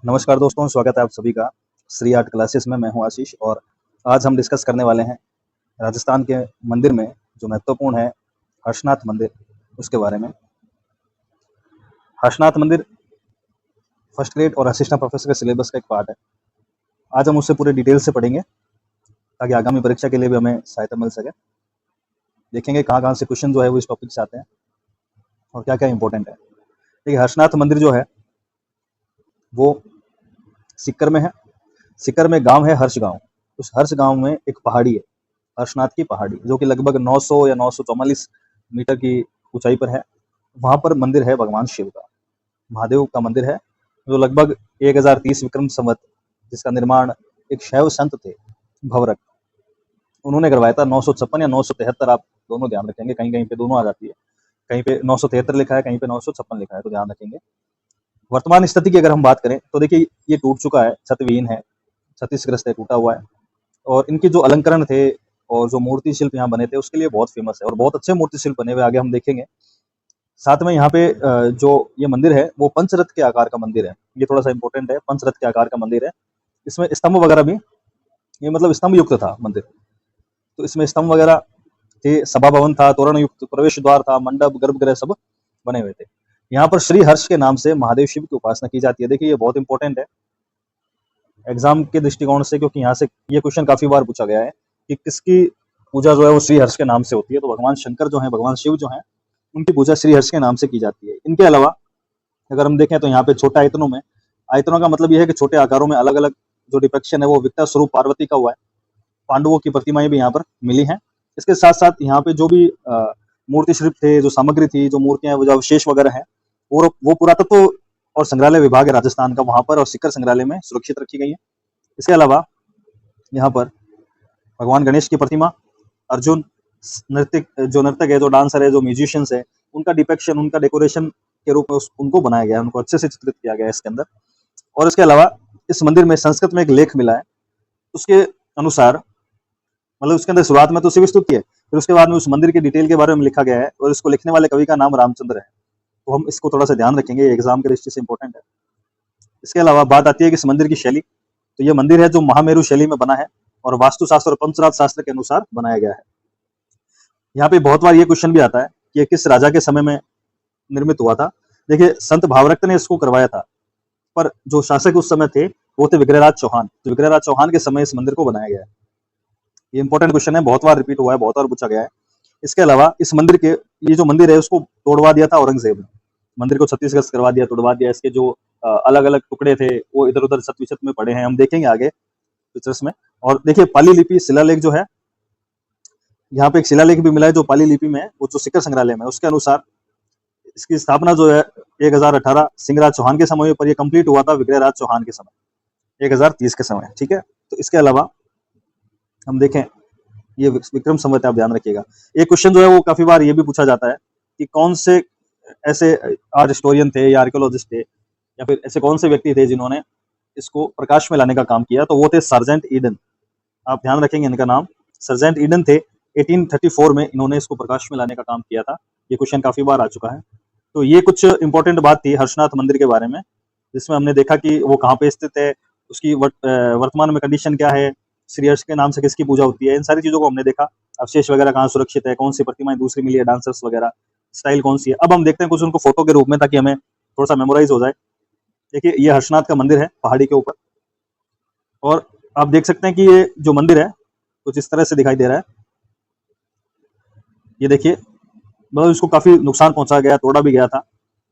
नमस्कार दोस्तों, स्वागत है आप सभी का श्री आर्ट क्लासेस में। मैं हूं आशीष और आज हम डिस्कस करने वाले हैं राजस्थान के मंदिर में जो महत्वपूर्ण है हर्षनाथ मंदिर, उसके बारे में। हर्षनाथ मंदिर फर्स्ट ग्रेड और असिस्टेंट प्रोफेसर के सिलेबस का एक पार्ट है। आज हम उससे पूरे डिटेल से पढ़ेंगे ताकि आगामी परीक्षा के लिए भी हमें सहायता मिल सके। देखेंगे कहाँ कहाँ से क्वेश्चन जो है वो इस टॉपिक से आते हैं और क्या क्या इंपॉर्टेंट है। देखिए, हर्षनाथ मंदिर जो है वो सीकर में है। सीकर में गांव है हर्ष गांव। उस हर्ष गांव में एक पहाड़ी है, हर्षनाथ की पहाड़ी, जो कि लगभग 900 या 944 मीटर की ऊंचाई पर है। वहां पर मंदिर है भगवान शिव का, महादेव का मंदिर है, जो लगभग 1030 विक्रम संवत, जिसका निर्माण एक शैव संत थे भवरक, उन्होंने करवाया था। 956 या 973, आप दोनों ध्यान रखेंगे, कहीं कहीं पे दोनों आ जाती है, कहीं पे 973 लिखा है, कहीं पे 956 लिखा है, तो ध्यान रखेंगे। वर्तमान स्थिति की अगर हम बात करें तो देखिए, ये टूट चुका है, छतविहीन है, क्षतिग्रस्त है, टूटा हुआ है। और इनके जो अलंकरण थे और जो मूर्ति शिल्प यहाँ बने थे उसके लिए बहुत फेमस है और बहुत अच्छे मूर्ति शिल्प बने हुए आगे हम देखेंगे। साथ में यहाँ पे जो ये मंदिर है वो पंचरथ के आकार का मंदिर है। ये थोड़ा सा इंपॉर्टेंट है, पंचरथ के आकार का मंदिर है। इसमें स्तंभ वगैरह भी, ये मतलब स्तंभ युक्त था मंदिर, तो इसमें स्तंभ वगैरह थे, सभा भवन था, तोरण युक्त प्रवेश द्वार था, मंडप, गर्भगृह सब बने हुए थे। यहाँ पर श्री हर्ष के नाम से महादेव शिव की उपासना की जाती है। देखिए, ये बहुत इंपॉर्टेंट है एग्जाम के दृष्टिकोण से, क्योंकि यहाँ से ये क्वेश्चन काफी बार पूछा गया है कि किसकी पूजा जो है वो श्री हर्ष के नाम से होती है। तो भगवान शंकर जो है, भगवान शिव जो है, उनकी पूजा श्री हर्ष के नाम से की जाती है। इनके अलावा अगर हम देखें तो यहाँ पे छोटे आयतनों में, आयतनों का मतलब यह है कि छोटे आकारों में अलग अलग जो डिपिक्शन है वो विकटा स्वरूप पार्वती का हुआ है। पांडवों की प्रतिमाएं भी यहाँ पर मिली हैं। इसके साथ साथ यहाँ पे जो भी मूर्ति शिल्प थे, जो सामग्री थी, जो मूर्तियां, जो अवशेष वगैरह है, वो पुरातत्व और संग्रहालय विभाग है राजस्थान का, वहां पर और सीकर संग्रहालय में सुरक्षित रखी गई है। इसके अलावा यहाँ पर भगवान गणेश की प्रतिमा, अर्जुन, नर्तक है, जो डांसर है, जो म्यूजिशियंस है, उनका डिपेक्शन, उनका डेकोरेशन के रूप में उनको बनाया गया है, उनको अच्छे से चित्रित किया गया है इसके अंदर। और इसके अलावा इस मंदिर में संस्कृत में एक लेख मिला है, उसके अनुसार, मतलब उसके अंदर शुरुआत में तो शिव स्तुति है, फिर उसके बाद में उस मंदिर के डिटेल के बारे में लिखा गया है और इसको लिखने वाले कवि का नाम रामचंद्र है। तो हम इसको थोड़ा सा ध्यान रखेंगे, एग्जाम के दृष्टि से इंपॉर्टेंट है। इसके अलावा बात आती है कि इस मंदिर की शैली, तो ये मंदिर है जो महामेरु शैली में बना है और वास्तुशास्त्र और पंचराज शास्त्र के अनुसार बनाया गया है। यहाँ पे बहुत बार ये क्वेश्चन भी आता है कि ये किस राजा के समय में निर्मित हुआ था। देखिए, संत भावरक्त ने इसको करवाया था, पर जो शासक उस समय थे वो थे विग्रहराज चौहान। तो विग्रहराज चौहान के समय इस मंदिर को बनाया गया है। ये इंपॉर्टेंट क्वेश्चन है, बहुत बार रिपीट हुआ है, बहुत बार पूछा गया है। इसके अलावा इस मंदिर के, ये जो मंदिर है उसको तोड़वा दिया था औरंगजेब ने, मंदिर को छत्तीसगढ़ करवा दिया, तोड़वा दिया। इसके जो अलग अलग टुकड़े थे वो इधर उधर छत में पड़े हैं, हम देखेंगे आगे पिक्चर्स में। और देखिए, पाली लिपि शिलालेख जो है, यहाँ पे एक शिलालेख भी मिला है जो पाली लिपि में है, वो जो सीकर संग्रहालय में, उसके अनुसार इसकी स्थापना जो है 1018 सिंहराज चौहान के समय पर, ये कंप्लीट हुआ था विग्रहराज चौहान के समय, 1030 के समय। ठीक है, तो इसके अलावा हम देखें, ये विक्रम संवत है, आप ध्यान रखिएगा। एक क्वेश्चन जो है वो काफी बार ये भी पूछा जाता है कि कौन से ऐसे आर्ट हिस्टोरियन थे या आर्कियोलॉजिस्ट थे या फिर ऐसे कौन से व्यक्ति थे जिन्होंने इसको प्रकाश में लाने का काम किया। तो वो थे सार्जेंट ईडन, आप ध्यान रखेंगे इनका नाम, सार्जेंट ईडन थे। 1834 में इन्होंने इसको प्रकाश में लाने का काम किया था। ये क्वेश्चन काफी बार आ चुका है। तो ये कुछ इंपॉर्टेंट बात थी हर्षनाथ मंदिर के बारे में, जिसमें हमने देखा कि वो कहाँ पे स्थित है, उसकी वर्तमान में कंडीशन क्या है, श्री हर्ष के नाम से किसकी पूजा होती है, इन सारी चीजों को हमने देखा। अवशेष वगैरह कहाँ सुरक्षित है, कौन सी प्रतिमाएं दूसरी मिली है, डांसर्स वगैरह, स्टाइल कौन सी है। अब हम देखते हैं कुछ उनको फोटो के रूप में, ताकि हमें थोड़ा सा मेमोराइज हो जाए। देखिए, ये हर्षनाथ का मंदिर है पहाड़ी के ऊपर, और आप देख सकते हैं कि ये जो मंदिर है कुछ इस तरह से दिखाई दे रहा है। ये देखिए, मतलब इसको काफी नुकसान पहुंचा गया, तोड़ा भी गया था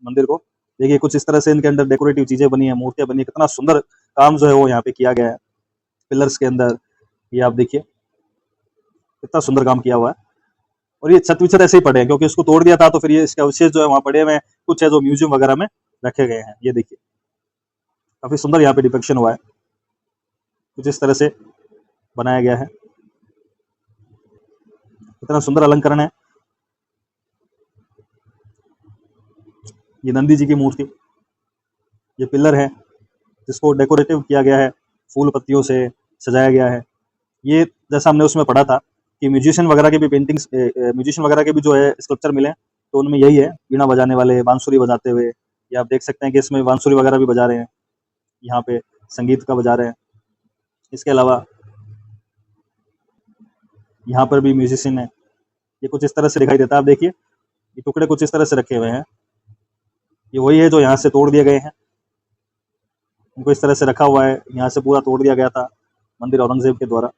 मंदिर को। देखिए, कुछ इस तरह से इनके अंदर डेकोरेटिव चीजें बनी है, मूर्तियां बनी है, कितना सुंदर काम जो है वो यहाँ पे किया गया है पिलर्स के अंदर। ये आप देखिए, कितना सुंदर काम किया हुआ है। और ये छत विछत ऐसे ही पड़े हैं, क्योंकि इसको तोड़ दिया था, तो फिर ये इसके अवशेष जो है वहां पड़े हुए हैं, कुछ है जो म्यूजियम वगैरह में रखे गए हैं। ये देखिए, काफी सुंदर यहाँ पे डिपिक्शन हुआ है, कुछ इस तरह से बनाया गया है, कितना सुंदर अलंकरण है। ये नंदी जी की मूर्ति, ये पिलर है जिसको डेकोरेटिव किया गया है, फूल पत्तियों से सजाया गया है। ये जैसा हमने उसमें पढ़ा था कि म्यूजिशियन वगैरह के भी पेंटिंग्स, म्यूजिशियन वगैरह के भी जो है स्कल्पचर मिले, तो उनमें यही है, वीणा बजाने वाले, बांसुरी बजाते हुए। ये आप देख सकते हैं कि इसमें बांसुरी वगैरह भी बजा रहे हैं। यहाँ पे संगीत का बजा रहे हैं। इसके अलावा यहाँ पर भी म्यूजिशियन है। ये कुछ इस तरह से दिखाई देता है। आप देखिए ये टुकड़े कुछ इस तरह से रखे हुए हैं। ये वही है जो यहाँ से तोड़ दिए गए हैं। इनको इस तरह से रखा हुआ है, यहाँ से पूरा तोड़ दिया गया था मंदिर औरंगजेब के द्वारा।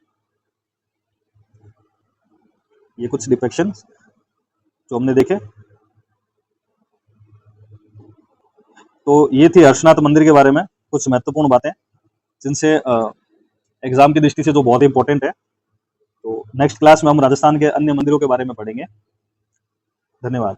ये कुछ डिपिक्शन जो हमने देखे। तो ये थी हर्षनाथ मंदिर के बारे में कुछ महत्वपूर्ण बातें जिनसे एग्जाम की दृष्टि से जो बहुत इंपॉर्टेंट है। तो नेक्स्ट क्लास में हम राजस्थान के अन्य मंदिरों के बारे में पढ़ेंगे। धन्यवाद।